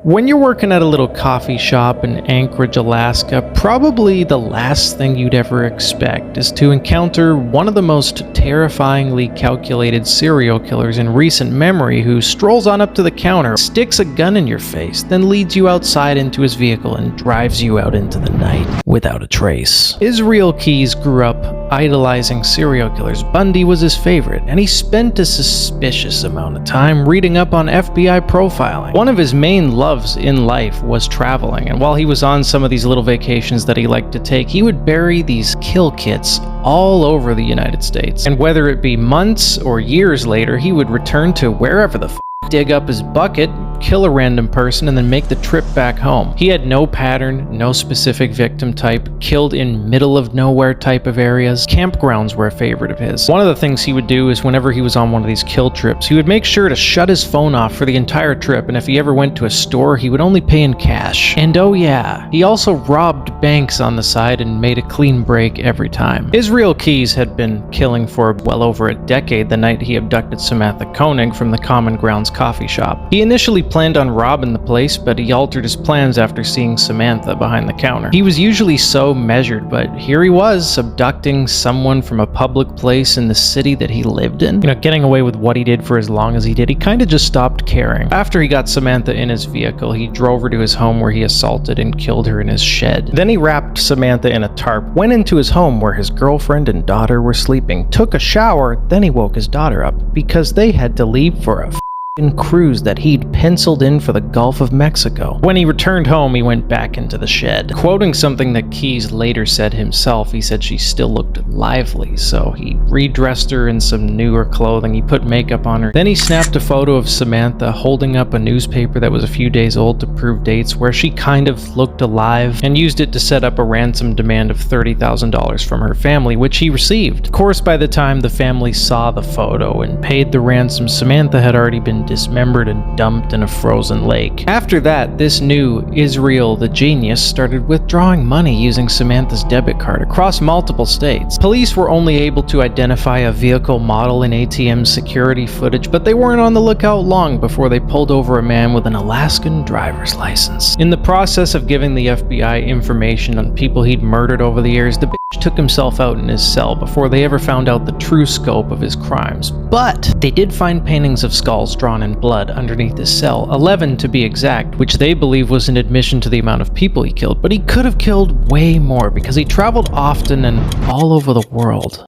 When you're working at a little coffee shop in Anchorage, Alaska, probably the last thing you'd ever expect is to encounter one of the most terrifyingly calculated serial killers in recent memory who strolls on up to the counter, sticks a gun in your face, then leads you outside into his vehicle and drives you out into the night without a trace. Israel Keyes grew up idolizing serial killers. Bundy was his favorite, and he spent a suspicious amount of time reading up on FBI profiling. One of his main loves in life was traveling, and while he was on some of these little vacations that he liked to take, he would bury these kill kits all over the United States. And whether it be months or years later, he would return to wherever the dig up his bucket, kill a random person, and then make the trip back home. He had no pattern, no specific victim type, killed in middle of nowhere type of areas. Campgrounds were a favorite of his. One of the things he would do is whenever he was on one of these kill trips, he would make sure to shut his phone off for the entire trip, and if he ever went to a store, he would only pay in cash. And oh yeah, he also robbed banks on the side and made a clean break every time. Israel Keyes had been killing for well over a decade the night he abducted Samantha Koenig from the Common Grounds coffee shop. He initially planned on robbing the place, but he altered his plans after seeing Samantha behind the counter. He was usually so measured, but here he was, abducting someone from a public place in the city that he lived in. Getting away with what he did for as long as he did, he kind of just stopped caring. After he got Samantha in his vehicle, he drove her to his home where he assaulted and killed her in his shed. Then he wrapped Samantha in a tarp, went into his home where his girlfriend and daughter were sleeping, took a shower, then he woke his daughter up because they had to leave for a cruise that he'd penciled in for the Gulf of Mexico. When he returned home, he went back into the shed. Quoting something that Keyes later said himself, he said she still looked lively, so he redressed her in some newer clothing, he put makeup on her. Then he snapped a photo of Samantha holding up a newspaper that was a few days old to prove dates where she kind of looked alive, and used it to set up a ransom demand of $30,000 from her family, which he received. Of course, by the time the family saw the photo and paid the ransom, Samantha had already been dismembered and dumped in a frozen lake. After that, this new Israel the genius started withdrawing money using Samantha's debit card across multiple states. Police were only able to identify a vehicle model in ATM security footage, but they weren't on the lookout long before they pulled over a man with an Alaskan driver's license. In the process of giving the FBI information on people he'd murdered over the years, the bitch took himself out in his cell before they ever found out the true scope of his crimes. But they did find paintings of skulls drawn in blood underneath his cell, 11 to be exact, which they believe was an admission to the amount of people he killed. But he could have killed way more because he traveled often and all over the world.